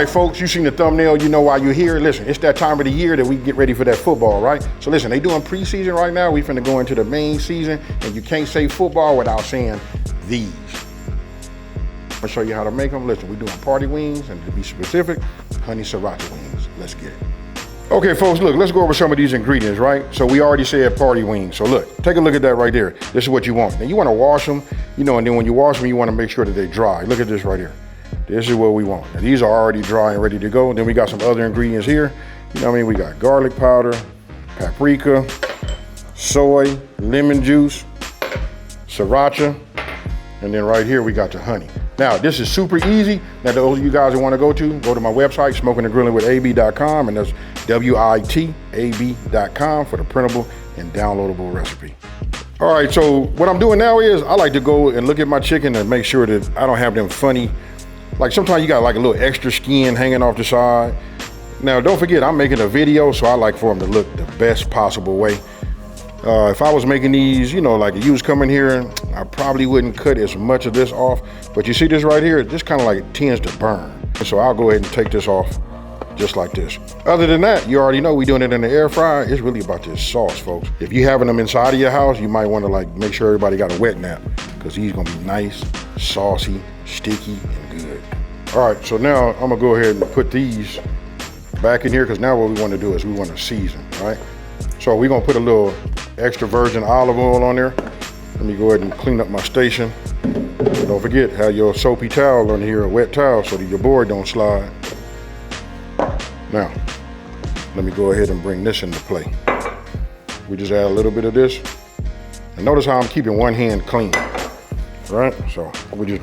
right, folks, you seen the thumbnail, you know why you're here. Listen, it's that time of the year that we get ready for that football, right? So listen, they doing preseason right now. We finna go into the main season, and you can't say football without saying these. I'm gonna show you how to make them. Listen, we're doing party wings, and to be specific, honey sriracha wings. Let's get it. Okay, folks, look, let's go over some of these ingredients, right? So we already said party wings. So look, take a look at that right there. This is what you want. Now you wanna wash them, you know, and then when you wash them, you wanna make sure that they're dry. Look at this right here. This is what we want. Now, these are already dry and ready to go. Then we got some other ingredients here. You know what I mean? We got garlic powder, paprika, soy, lemon juice, sriracha, and then right here we got the honey. Now, this is super easy. Now, those of you guys that want to go to my website, smokinandgrillin.ab.com, and that's WITAB.com for the printable and downloadable recipe. All right, so what I'm doing now is I like to go and look at my chicken and make sure that I don't have them funny, like sometimes you got like a little extra skin hanging off the side. Now, don't forget, I'm making a video, so I like for them to look the best possible way. If I was making these, you know, like you was coming here, I probably wouldn't cut as much of this off. But you see this right here, this kind of like it tends to burn. So I'll go ahead and take this off just like this. Other than that, you already know we're doing it in the air fryer. It's really about this sauce, folks. If you're having them inside of your house, you might want to like make sure everybody got a wet nap, because these gonna be nice, saucy, sticky, and good. All right, so now I'm gonna go ahead and put these back in here, because now what we want to do is we want to season, right? So we're gonna put a little extra virgin olive oil on there. Let me go ahead and clean up my station. Don't forget, have your soapy towel on here, a wet towel, so that your board don't slide. Now, let me go ahead and bring this into play. We just add a little bit of this. And notice how I'm keeping one hand clean, right? So we just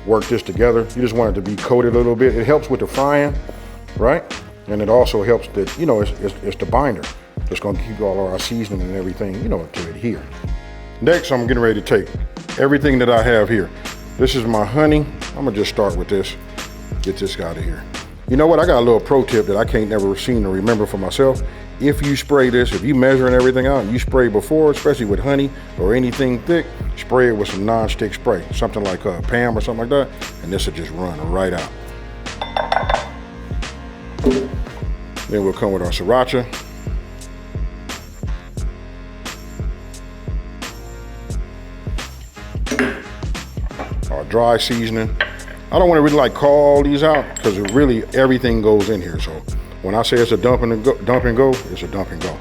work this together. You just want it to be coated a little bit. It helps with the frying, right? And it also helps that, you know, it's the binder. It's gonna keep all of our seasoning and everything, you know, to adhere. Next, I'm getting ready to take everything that I have here. This is my honey. I'm gonna just start with this, get this out of here. You know what, I got a little pro tip that I can't never seem to remember for myself. If you spray this, if you measuring everything out, and you spray before, especially with honey or anything thick, spray it with some non-stick spray, something like Pam or something like that, and this will just run right out. Then we'll come with our sriracha. Our dry seasoning. I don't want to really like call all these out, because really everything goes in here. So when I say it's a dump and go, it's a dump and go.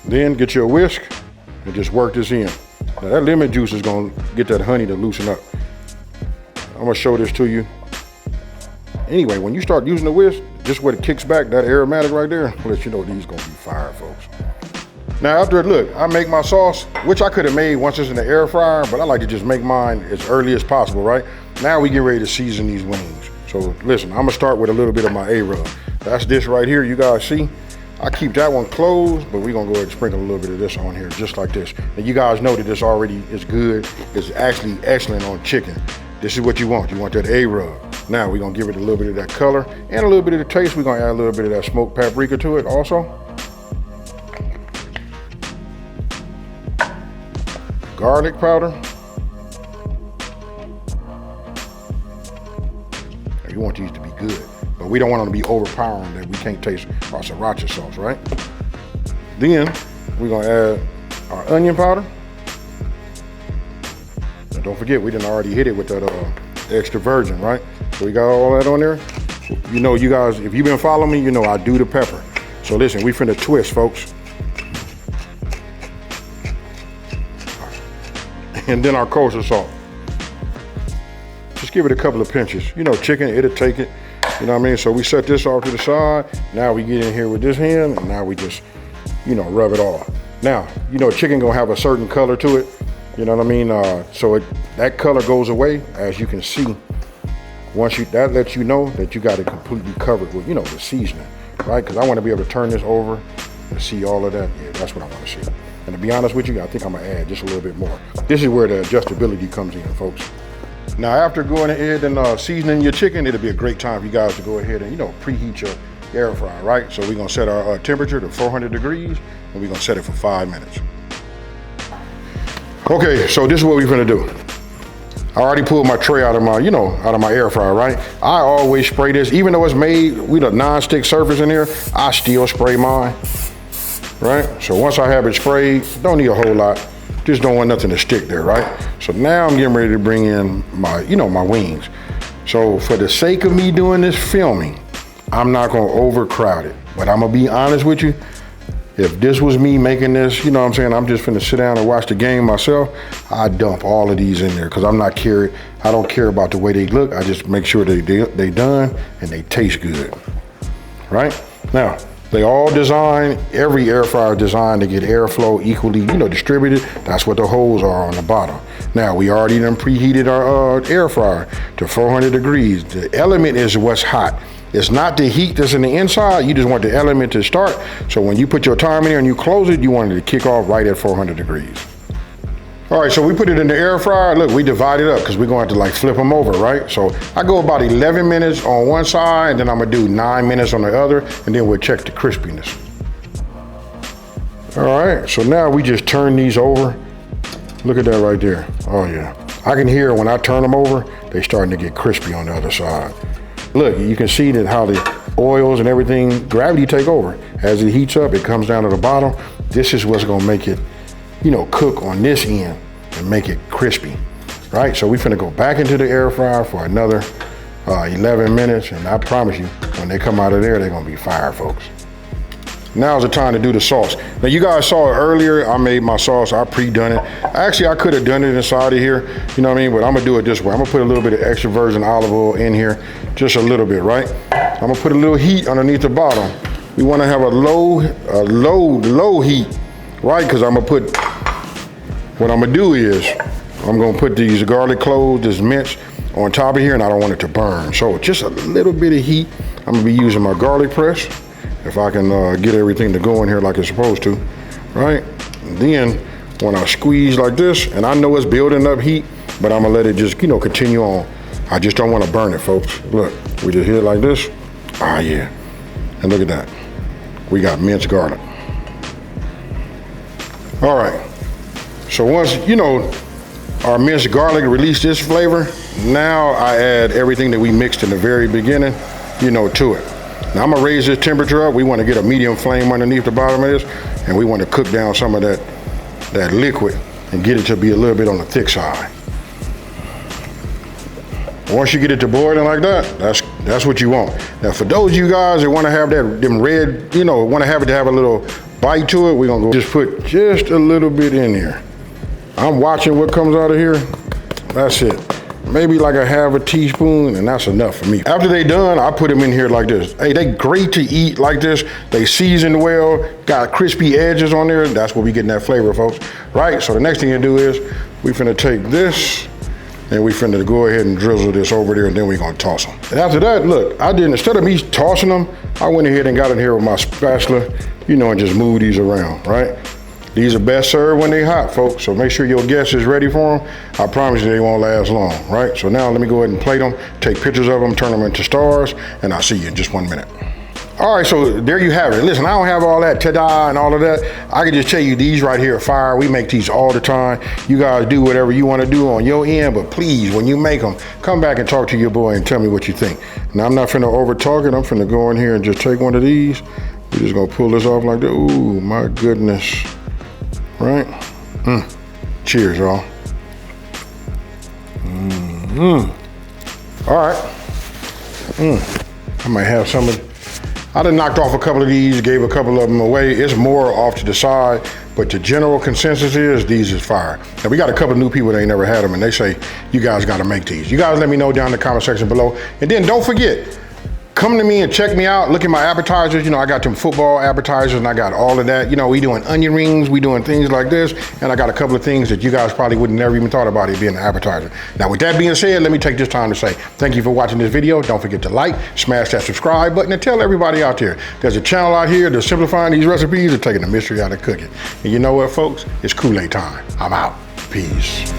Then get your whisk and just work this in. Now that lemon juice is gonna get that honey to loosen up. I'm gonna show this to you. Anyway, when you start using the whisk, just when it kicks back, that aromatic right there, let you know these gonna be fire, folks. Now after, look, I make my sauce, which I could have made once it's in the air fryer, but I like to just make mine as early as possible, right? Now we get ready to season these wings. So listen, I'm gonna start with a little bit of my A-rub. That's this right here, you guys see? I keep that one closed, but we're gonna go ahead and sprinkle a little bit of this on here, just like this. And you guys know that this already is good. It's actually excellent on chicken. This is what you want. You want that A-rub. Now we're gonna give it a little bit of that color and a little bit of the taste. We're gonna add a little bit of that smoked paprika to it also. Garlic powder. You want these to be good, but we don't want them to be overpowering that we can't taste our sriracha sauce, right? Then we're gonna add our onion powder. And don't forget, we didn't already hit it with that extra virgin, right? So we got all that on there. You know, you guys, if you've been following me, you know I do the pepper. So listen, we finna twist, folks. And then our kosher salt. Just give it a couple of pinches. You know, chicken, it'll take it. You know what I mean? So we set this off to the side. Now we get in here with this hand, and now we just, you know, rub it off. Now, you know, chicken gonna have a certain color to it. You know what I mean? So that color goes away, as you can see. That lets you know that you got it completely covered with, you know, the seasoning, right? Because I want to be able to turn this over and see all of that. Yeah, that's what I want to see. And to be honest with you, I think I'm gonna add just a little bit more. This is where the adjustability comes in, folks. Now, after going ahead and seasoning your chicken, it'll be a great time for you guys to go ahead and, you know, preheat your air fryer, right? So we're gonna set our temperature to 400 degrees, and we're gonna set it for 5 minutes. Okay, so this is what we're gonna do. I already pulled my tray out of my, out of my air fryer, right? I always spray this, even though it's made with a non-stick surface in here, I still spray mine, right? So once I have it sprayed, don't need a whole lot. Just don't want nothing to stick there, right? So now I'm getting ready to bring in my, my wings. So for the sake of me doing this filming, I'm not gonna overcrowd it. But I'm gonna be honest with you, if this was me making this, you know what I'm saying, I'm just finna sit down and watch the game myself, I dump all of these in there because I don't care about the way they look. I just make sure they done and they taste good, right? Now, they all designed, every air fryer designed to get airflow equally, distributed. That's what the holes are on the bottom. Now, we already done preheated our air fryer to 400 degrees. The element is what's hot. It's not the heat that's in the inside, you just want the element to start. So when you put your time in here and you close it, you want it to kick off right at 400 degrees. All right, so we put it in the air fryer. Look, we divide it up because we're going to have to flip them over, right? So I go about 11 minutes on one side, and then I'm gonna do 9 minutes on the other, and then we'll check the crispiness. All right, so now we just turn these over. Look at that right there. Oh yeah. I can hear when I turn them over, they starting to get crispy on the other side. Look, you can see that how the oils and everything, gravity take over. As it heats up, it comes down to the bottom. This is what's gonna make it, cook on this end and make it crispy, right? So we finna go back into the air fryer for another 11 minutes, and I promise you, when they come out of there, they're gonna be fire, folks. Now's the time to do the sauce. Now you guys saw it earlier, I made my sauce, I pre-done it. Actually, I could have done it inside of here, you know what I mean? But I'm gonna do it this way. I'm gonna put a little bit of extra virgin olive oil in here, just a little bit, right? I'm gonna put a little heat underneath the bottom. We wanna have a low heat, right? Because what I'm gonna do is, I'm gonna put these garlic cloves, this mince, on top of here, and I don't want it to burn. So just a little bit of heat. I'm gonna be using my garlic press, if I can get everything to go in here like it's supposed to, right? And then when I squeeze like this, and I know it's building up heat, but I'm gonna let it just, continue on. I just don't wanna burn it, folks. Look, we just hit it like this. Ah, yeah. And look at that. We got minced garlic. All right. So once, our minced garlic released this flavor, now I add everything that we mixed in the very beginning, to it. Now I'm gonna raise this temperature up. We wanna get a medium flame underneath the bottom of this, and we wanna cook down some of that liquid and get it to be a little bit on the thick side. Once you get it to boiling like that, that's what you want. Now for those of you guys that wanna have them red, wanna have it to have a little bite to it, we're gonna go just put just a little bit in here. I'm watching what comes out of here. That's it. Maybe like a half a teaspoon, and that's enough for me. After they done, I put them in here like this. Hey, they great to eat like this. They seasoned well, got crispy edges on there. That's what we getting that flavor, folks. Right, so the next thing to do is, we finna take this, and we finna go ahead and drizzle this over there, and then we gonna toss them. And after that, look, instead of me tossing them, I went ahead and got in here with my spatula, and just move these around, right? These are best served when they hot, folks, so make sure your guest is ready for them. I promise you they won't last long, right? So now let me go ahead and plate them, take pictures of them, turn them into stars, and I'll see you in just 1 minute. All right, so there you have it. Listen, I don't have all that ta-da and all of that. I can just tell you these right here are fire. We make these all the time. You guys do whatever you want to do on your end, but please, when you make them, come back and talk to your boy and tell me what you think. Now, I'm not finna over talk it. I'm finna go in here and just take one of these. We're just gonna pull this off like that. Ooh, my goodness. Right? Cheers, y'all. All right. I might have some of, I done knocked off a couple of these, gave a couple of them away. It's more off to the side, but the general consensus is these is fire. Now we got a couple of new people that ain't never had them, and they say, you guys gotta make these. You guys let me know down in the comment section below. And then don't forget, come to me and check me out. Look at my appetizers. I got them football appetizers, and I got all of that. We doing onion rings, we doing things like this, and I got a couple of things that you guys probably would never even thought about it being an appetizer. Now, with that being said, let me take this time to say thank you for watching this video. Don't forget to like, smash that subscribe button, and tell everybody out there there's a channel out here that's simplifying these recipes and taking the mystery out of cooking. And you know what, folks? It's Kool-Aid time. I'm out. Peace.